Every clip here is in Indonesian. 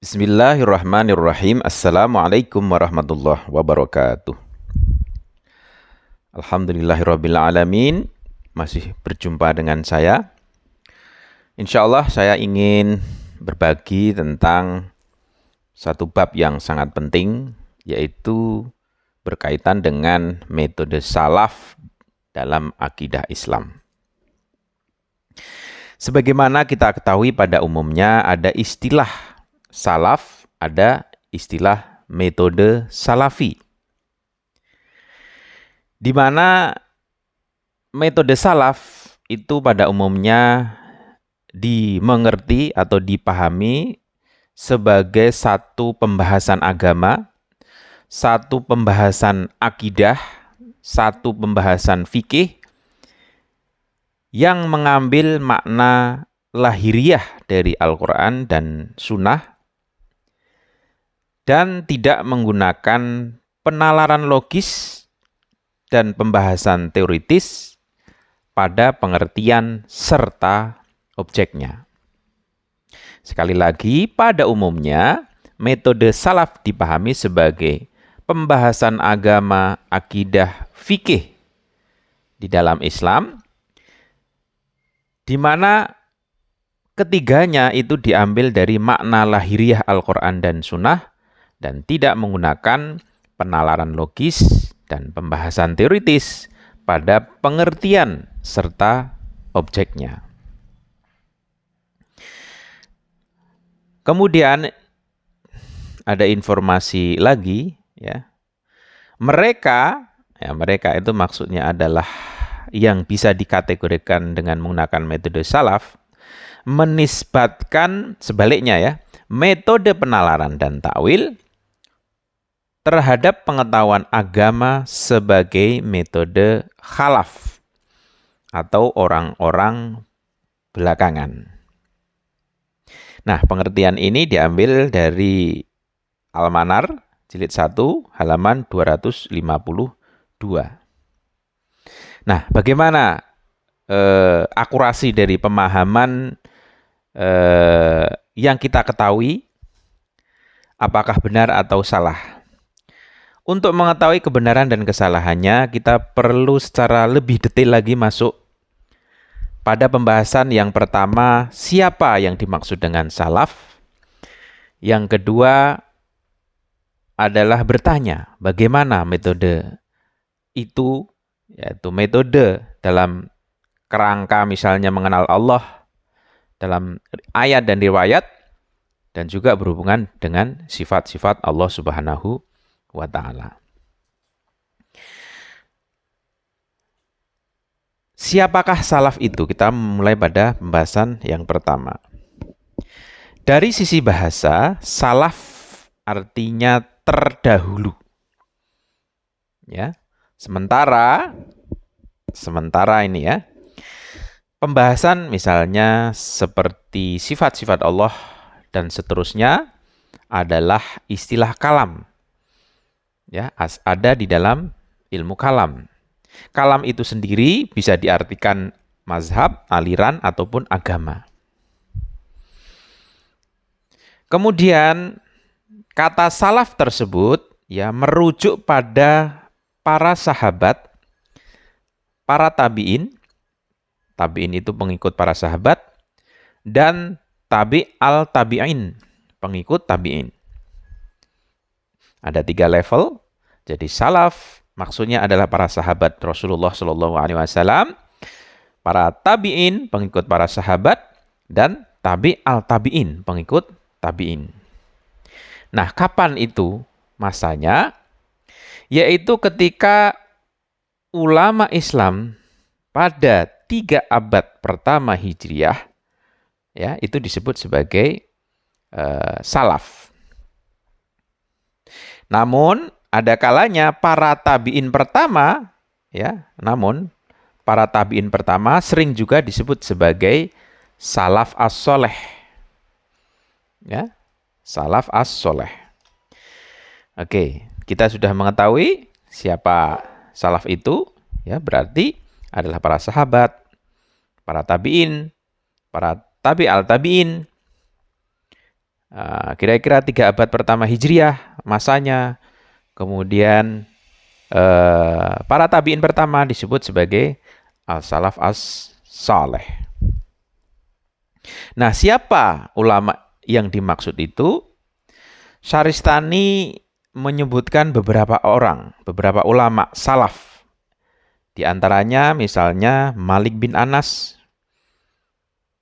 Bismillahirrahmanirrahim. Assalamualaikum warahmatullahi wabarakatuh. Alhamdulillahirabbil alamin. Masih berjumpa dengan saya. Insyaallah saya ingin berbagi tentang satu bab yang sangat penting, yaitu berkaitan dengan metode salaf dalam akidah Islam. Sebagaimana kita ketahui pada umumnya ada istilah salaf, ada istilah metode salafi. Di mana metode salaf itu pada umumnya dimengerti atau dipahami sebagai satu pembahasan agama, satu pembahasan akidah, satu pembahasan fikih yang mengambil makna lahiriah dari Al-Quran dan Sunnah dan tidak menggunakan penalaran logis dan pembahasan teoritis pada pengertian serta objeknya. Sekali lagi, pada umumnya metode salaf dipahami sebagai pembahasan agama, akidah, fikih di dalam Islam, di mana ketiganya itu diambil dari makna lahiriah Al-Quran dan Sunnah dan tidak menggunakan penalaran logis dan pembahasan teoritis pada pengertian serta objeknya. Kemudian ada informasi lagi, ya. Mereka itu maksudnya adalah yang bisa dikategorikan dengan menggunakan metode salaf, menisbatkan sebaliknya ya, metode penalaran dan takwil terhadap pengetahuan agama sebagai metode khalaf atau orang-orang belakangan. Nah, pengertian ini diambil dari Al-Manar jilid 1 halaman 252. Nah, bagaimana akurasi dari pemahaman yang kita ketahui, apakah benar atau salah? Untuk mengetahui kebenaran dan kesalahannya, kita perlu secara lebih detail lagi masuk pada pembahasan yang pertama, siapa yang dimaksud dengan salaf? Yang kedua adalah bertanya, bagaimana metode itu, yaitu metode dalam kerangka misalnya mengenal Allah dalam ayat dan riwayat, dan juga berhubungan dengan sifat-sifat Allah Subhanahu wa Ta'ala. Siapakah salaf itu? Kita mulai pada pembahasan yang pertama. Dari sisi bahasa, salaf artinya terdahulu. Ya. Sementara ini ya, pembahasan misalnya seperti sifat-sifat Allah dan seterusnya adalah istilah kalam. Ya, ada di dalam ilmu kalam. Kalam itu sendiri bisa diartikan mazhab, aliran ataupun agama. Kemudian kata salaf tersebut ya merujuk pada para sahabat, para tabi'in itu pengikut para sahabat, dan tabi'in, pengikut tabi'in. Ada 3 level. Jadi salaf maksudnya adalah para sahabat Rasulullah SAW, para tabi'in, pengikut para sahabat, dan tabi'in, pengikut tabi'in. Nah, kapan itu masanya? Yaitu ketika ulama Islam pada 3 abad pertama Hijriah, ya, itu disebut sebagai salaf. Namun ada kalanya para tabi'in pertama, ya, sering juga disebut sebagai salaf as-soleh. Ya, salaf as-soleh. Oke, kita sudah mengetahui siapa salaf itu, ya, berarti adalah para sahabat, para tabi'in, para tabi'al tabi'in, Kira-kira 3 abad pertama Hijriah masanya. Kemudian para tabi'in pertama disebut sebagai as-salaf as-saleh. Nah, siapa ulama yang dimaksud itu? Syaristani menyebutkan beberapa orang, beberapa ulama salaf. Di antaranya misalnya Malik bin Anas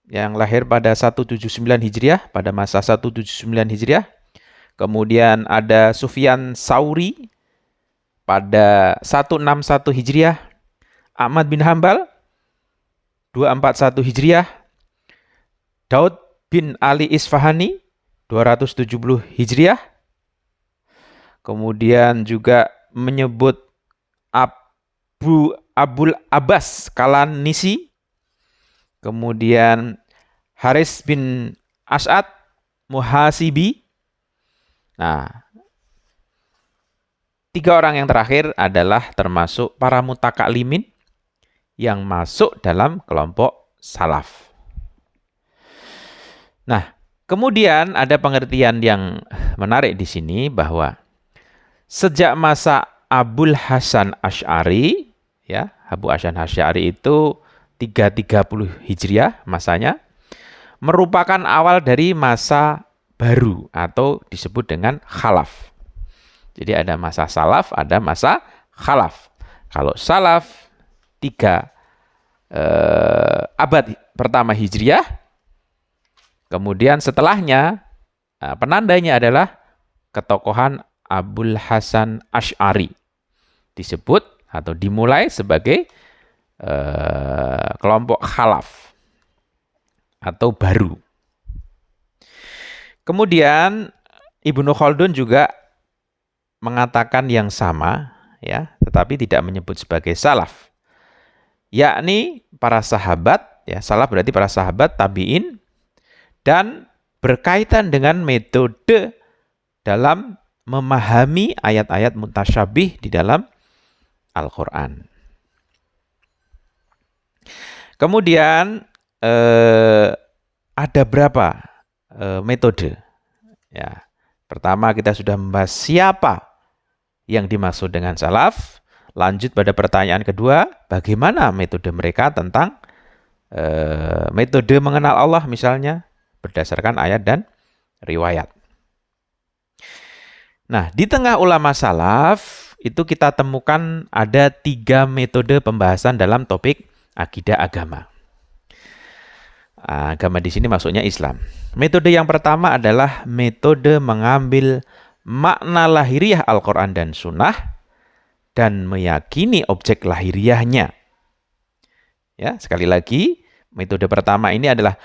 yang lahir pada 179 Hijriah, pada masa 179 Hijriah. Kemudian ada Sufyan Tsauri pada 161 Hijriah, Ahmad bin Hambal 241 Hijriah, Daud bin Ali Isfahani 270 Hijriah. Kemudian juga menyebut Abul Abbas Kalanisi. Kemudian Haris bin As'ad Muhasibi. Nah, 3 orang yang terakhir adalah termasuk para mutakalimin yang masuk dalam kelompok salaf. Nah, kemudian ada pengertian yang menarik di sini bahwa sejak masa Abul Hasan Asy'ari, ya, Abu Hasan Asy'ari itu 330 Hijriah masanya, merupakan awal dari masa baru atau disebut dengan khalaf. Jadi ada masa salaf, ada masa khalaf. Kalau salaf 3 abad pertama Hijriah, kemudian setelahnya penandanya adalah ketokohan Abul Hasan Asy'ari. Disebut atau dimulai sebagai kelompok khalaf atau baru. Kemudian Ibnu Khaldun juga mengatakan yang sama, ya, tetapi tidak menyebut sebagai salaf. Yakni para sahabat, ya, salaf berarti para sahabat, tabi'in, dan berkaitan dengan metode dalam memahami ayat-ayat mutasyabih di dalam Al-Quran. Kemudian ada berapa metode? Ya, pertama kita sudah membahas siapa yang dimaksud dengan salaf. Lanjut pada pertanyaan kedua, bagaimana metode mereka tentang metode mengenal Allah misalnya berdasarkan ayat dan riwayat. Nah, di tengah ulama salaf itu kita temukan ada 3 metode pembahasan dalam topik akidah agama. Agama di sini maksudnya Islam. Metode yang pertama adalah metode mengambil makna lahiriah Al-Quran dan Sunnah dan meyakini objek lahiriahnya. Ya, sekali lagi, metode pertama ini adalah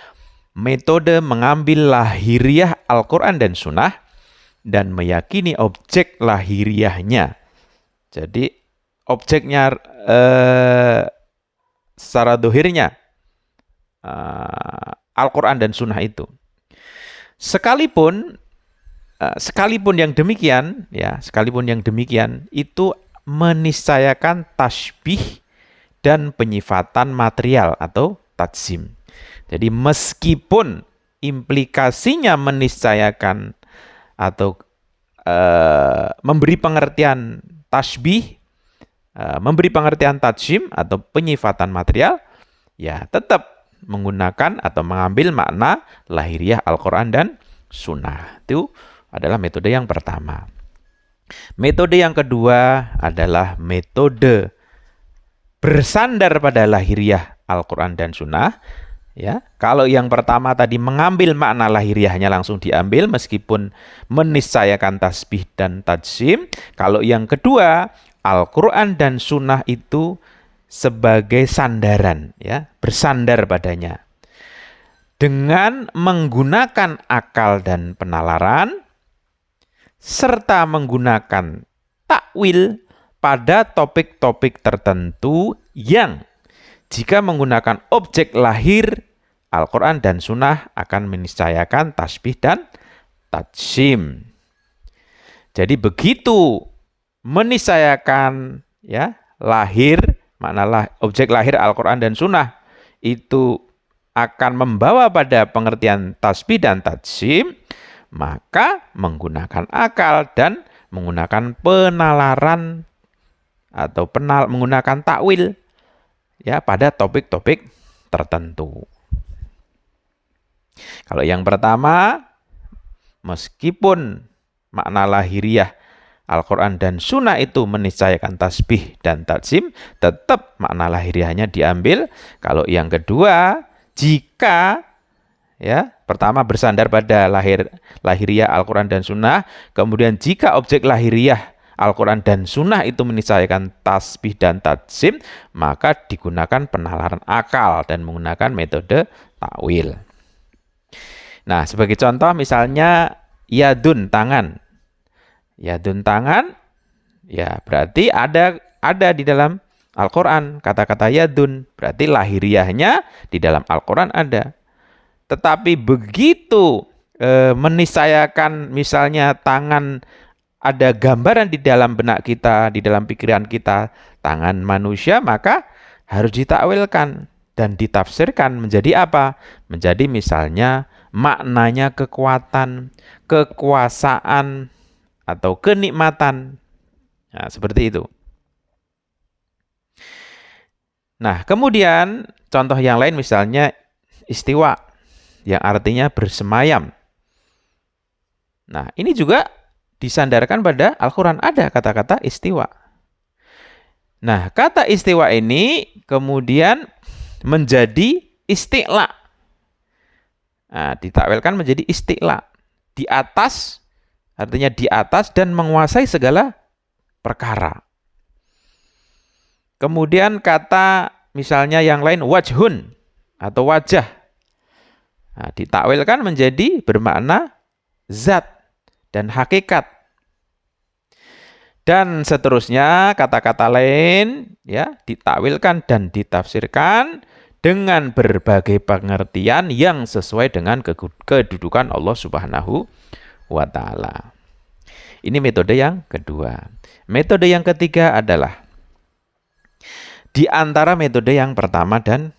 metode mengambil lahiriah Al-Quran dan Sunnah dan meyakini objek lahiriahnya. Jadi objeknya secara dohirnya Al-Quran dan Sunnah itu. Sekalipun yang demikian, ya, sekalipun yang demikian itu meniscayakan tasbih dan penyifatan material atau tajsim. Jadi meskipun implikasinya meniscayakan atau memberi pengertian tasbih, memberi pengertian tajsim atau penyifatan material, ya tetap menggunakan atau mengambil makna lahiriah Al-Quran dan Sunnah. Itu adalah metode yang pertama. Metode yang kedua adalah metode bersandar pada lahiriah Al-Quran dan Sunnah. Ya, kalau yang pertama tadi mengambil makna lahiriahnya langsung diambil meskipun meniscayakan tasbih dan tajsim. Kalau yang kedua, Al-Quran dan Sunnah itu sebagai sandaran, ya, bersandar padanya. Dengan menggunakan akal dan penalaran, serta menggunakan takwil pada topik-topik tertentu yang jika menggunakan objek lahir Al-Quran dan Sunnah akan meniscayakan tasbih dan tajsim. Jadi begitu meniscayakan, ya, lahir, makna objek lahir Al-Quran dan Sunnah itu akan membawa pada pengertian tasbih dan tajsim, maka menggunakan akal dan menggunakan penalaran atau menggunakan takwil ya pada topik-topik tertentu. Kalau yang pertama, meskipun makna lahiriah Al-Quran dan Sunnah itu meniscayakan tasbih dan tajsim, tetap makna lahiriahnya diambil. Kalau yang kedua, jika ya pertama bersandar pada lahiriah Al-Quran dan Sunnah, kemudian jika objek lahiriah Al-Quran dan Sunnah itu meniscayakan tasbih dan tajsim, maka digunakan penalaran akal dan menggunakan metode takwil. Nah, sebagai contoh misalnya yadun, tangan. Yadun, tangan, ya berarti ada di dalam Al-Quran. Kata-kata yadun, berarti lahiriahnya di dalam Al-Quran ada. Tetapi begitu meniscayakan misalnya tangan, ada gambaran di dalam benak kita, di dalam pikiran kita, tangan manusia, maka harus ditakwilkan dan ditafsirkan menjadi apa? Menjadi misalnya maknanya kekuatan, kekuasaan, atau kenikmatan. Nah, seperti itu. Nah, kemudian contoh yang lain misalnya istiwa, yang artinya bersemayam. Nah, ini juga disandarkan pada Al-Quran, ada kata-kata istiwa. Nah, kata istiwa ini kemudian menjadi isti'la. Nah, ditakwilkan menjadi isti'la. Di atas, artinya di atas dan menguasai segala perkara. Kemudian kata misalnya yang lain wajhun atau wajah. Nah, ditakwilkan menjadi bermakna zat dan hakikat. Dan seterusnya kata-kata lain ya ditakwilkan dan ditafsirkan dengan berbagai pengertian yang sesuai dengan kedudukan Allah Subhanahu wa ta'ala. Ini metode yang kedua. Metode yang ketiga adalah di antara metode yang pertama dan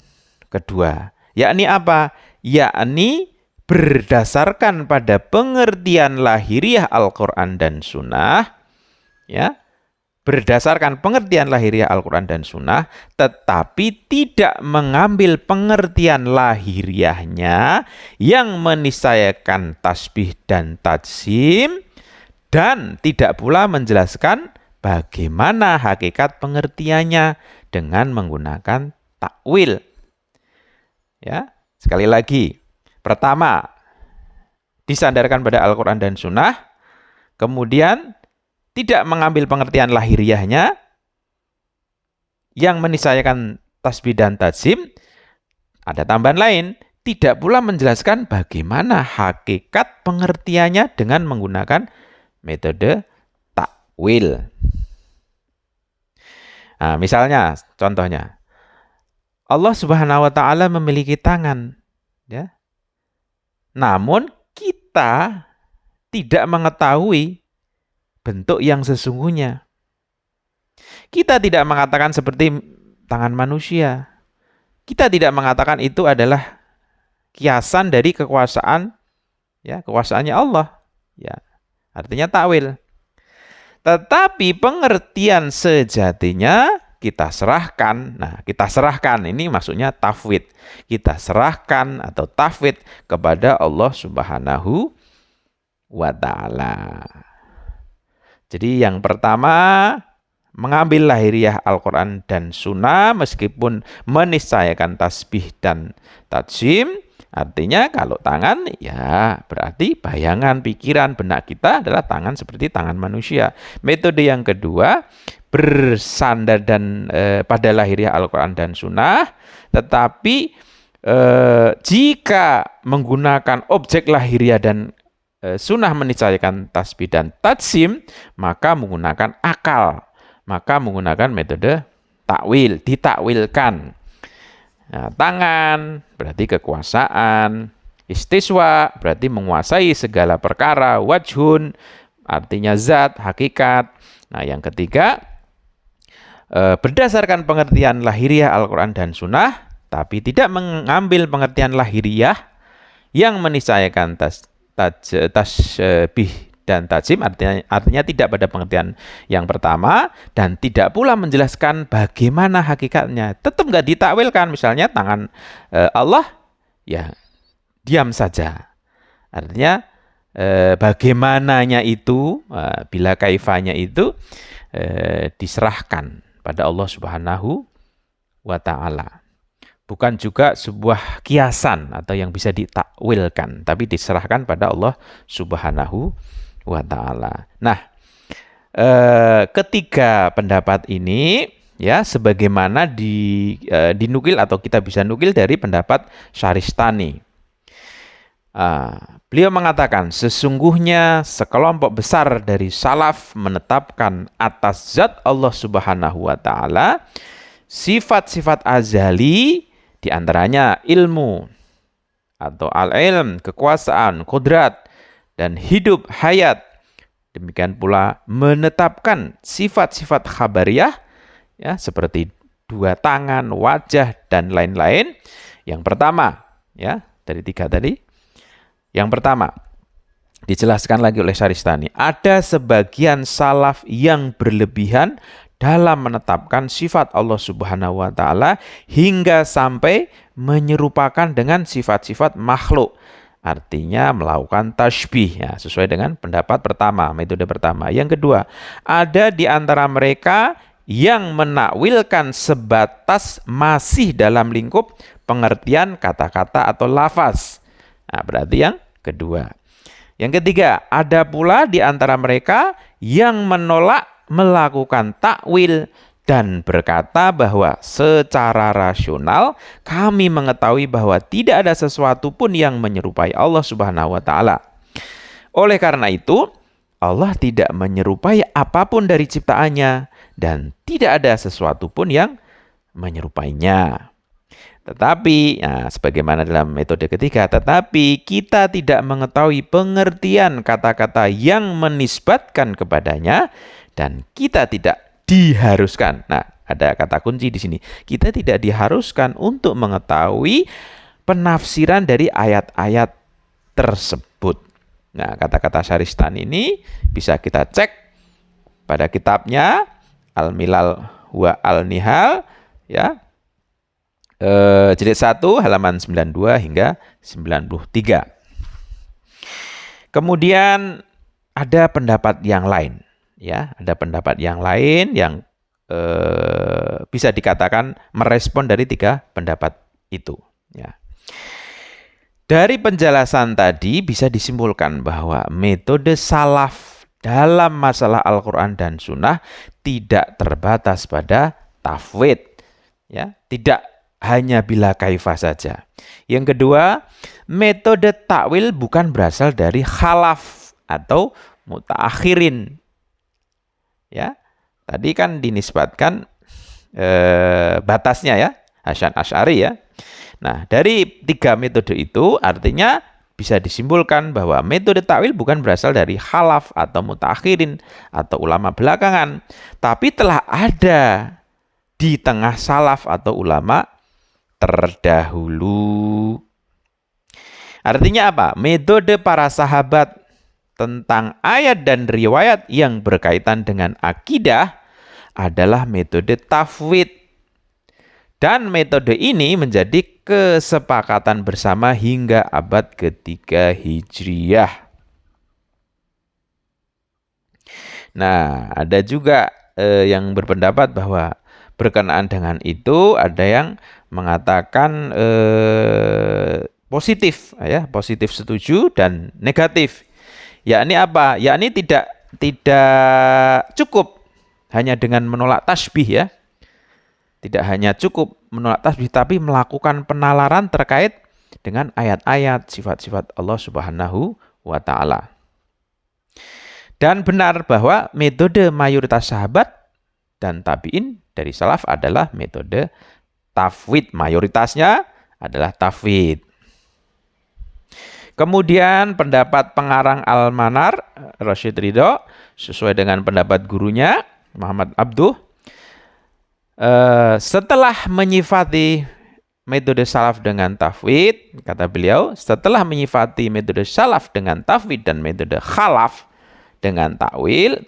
kedua. Yakni apa? Yakni berdasarkan pada pengertian lahiriah Al-Quran dan Sunnah, ya, berdasarkan pengertian lahiriah Al-Quran dan Sunnah, tetapi tidak mengambil pengertian lahiriahnya yang meniscayakan tasbih dan tajsim, dan tidak pula menjelaskan bagaimana hakikat pengertiannya dengan menggunakan takwil. Ya, sekali lagi, pertama disandarkan pada Al-Quran dan Sunnah, kemudian tidak mengambil pengertian lahiriahnya yang meniscayakan tasbih dan tajsim. Ada tambahan lain, tidak pula menjelaskan bagaimana hakikat pengertiannya dengan menggunakan metode takwil. Nah, misalnya, contohnya, Allah Subhanahu wa ta'ala memiliki tangan, ya. Namun kita tidak mengetahui bentuk yang sesungguhnya. Kita tidak mengatakan seperti tangan manusia. Kita tidak mengatakan itu adalah kiasan dari kekuasaan, ya, kekuasaannya Allah. Ya, artinya takwil. Tetapi pengertian sejatinya kita serahkan. Nah, kita serahkan ini maksudnya tafwid. Kita serahkan atau tafwid kepada Allah Subhanahu wa ta'ala. Jadi yang pertama, mengambil lahiriah Al-Quran dan Sunnah meskipun meniscayakan tasbih dan tajsim. Artinya kalau tangan, ya berarti bayangan, pikiran, benak kita adalah tangan seperti tangan manusia. Metode yang kedua, bersandar dan pada lahiriah Al-Quran dan Sunnah, tetapi jika menggunakan objek lahiriah dan Sunnah meniscayakan tasbih dan tajsim, maka menggunakan akal, maka menggunakan metode takwil, ditakwilkan. Nah, tangan berarti kekuasaan, istiswa berarti menguasai segala perkara, wajhun artinya zat, hakikat. Nah, yang ketiga, berdasarkan pengertian lahiriah Al-Quran dan Sunnah, tapi tidak mengambil pengertian lahiriah yang meniscayakan tasbih dan tajim, artinya tidak pada pengertian yang pertama, dan tidak pula menjelaskan bagaimana hakikatnya. Tetap nggak ditakwilkan, misalnya tangan Allah, ya diam saja. Artinya bagaimananya itu, bila kaifanya itu diserahkan pada Allah Subhanahu wa Ta'ala. Bukan juga sebuah kiasan atau yang bisa ditakwilkan, tapi diserahkan pada Allah Subhanahu wa Ta'ala. Nah, ketiga pendapat ini ya sebagaimana dinukil atau kita bisa nukil dari pendapat Syaristani. Beliau mengatakan, sesungguhnya sekelompok besar dari salaf menetapkan atas zat Allah Subhanahu wa Ta'ala sifat-sifat azali, diantaranya ilmu atau al-ilm, kekuasaan, kodrat, dan hidup hayat. Demikian pula menetapkan sifat-sifat khabariyah, ya, seperti dua tangan, wajah, dan lain-lain. Yang pertama, ya, dari tiga tadi. Yang pertama, dijelaskan lagi oleh Syaristani, ada sebagian salaf yang berlebihan dalam menetapkan sifat Allah Subhanahu wa Ta'ala hingga sampai menyerupakan dengan sifat-sifat makhluk. Artinya melakukan tasbih, ya, sesuai dengan pendapat pertama, metode pertama. Yang kedua, ada di antara mereka yang menakwilkan sebatas masih dalam lingkup pengertian kata-kata atau lafaz. Nah, berarti yang kedua. Yang ketiga, ada pula di antara mereka yang menolak melakukan takwil dan berkata bahwa secara rasional kami mengetahui bahwa tidak ada sesuatu pun yang menyerupai Allah Subhanahu wa Ta'ala. Oleh karena itu, Allah tidak menyerupai apapun dari ciptaannya dan tidak ada sesuatu pun yang menyerupainya. Tetapi, sebagaimana dalam metode ketiga, tetapi kita tidak mengetahui pengertian kata-kata yang menisbatkan kepadanya dan kita tidak diharuskan. Nah, ada kata kunci di sini. Kita tidak diharuskan untuk mengetahui penafsiran dari ayat-ayat tersebut. Nah, kata-kata Syaristani ini bisa kita cek pada kitabnya Al-Milal wa Al-Nihal, ya. Jilid 1 halaman 92 hingga 93. Kemudian ada pendapat yang lain, ya, ada pendapat yang lain yang bisa dikatakan merespon dari tiga pendapat itu, ya. Dari penjelasan tadi bisa disimpulkan bahwa metode salaf dalam masalah Al-Quran dan Sunnah tidak terbatas pada tafwid, ya, tidak hanya bila kaifah saja. Yang kedua, metode takwil bukan berasal dari khalaf atau mutaakhirin. Ya, tadi kan dinisbatkan batasnya, ya, Hasan Asy'ari, ya. Nah, dari tiga metode itu artinya bisa disimpulkan bahwa metode takwil bukan berasal dari khalaf atau mutaakhirin atau ulama belakangan, tapi telah ada di tengah salaf atau ulama terdahulu. Artinya apa? Metode para sahabat tentang ayat dan riwayat yang berkaitan dengan akidah adalah metode tafwid. Dan metode ini menjadi kesepakatan bersama hingga abad ketiga Hijriyah. Nah, ada juga yang berpendapat bahwa berkenaan dengan itu ada yang mengatakan positif, ya, positif setuju dan negatif. Yakni apa? Yakni tidak cukup hanya dengan menolak tasbih, ya. Tidak hanya cukup menolak tasbih, tapi melakukan penalaran terkait dengan ayat-ayat sifat-sifat Allah Subhanahu wa Ta'ala. Dan benar bahwa metode mayoritas sahabat dan tabi'in dari salaf adalah metode tafwid. Mayoritasnya adalah tafwid. Kemudian pendapat pengarang Al-Manar, Rasyid Ridho, sesuai dengan pendapat gurunya, Muhammad Abduh, setelah menyifati metode salaf dengan tafwid, kata beliau, setelah menyifati metode salaf dengan tafwid dan metode khalaf dengan takwil,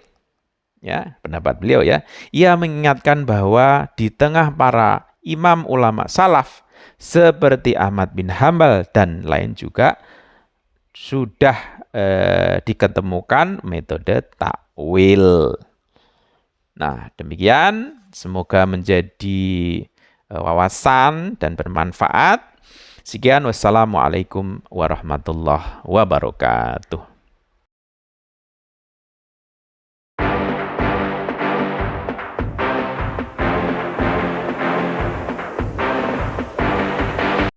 ya, pendapat beliau ya, ia mengingatkan bahwa di tengah para imam ulama salaf seperti Ahmad bin Hambal dan lain juga sudah diketemukan metode takwil. Nah, demikian, semoga menjadi wawasan dan bermanfaat. Sekian, wassalamualaikum warahmatullahi wabarakatuh.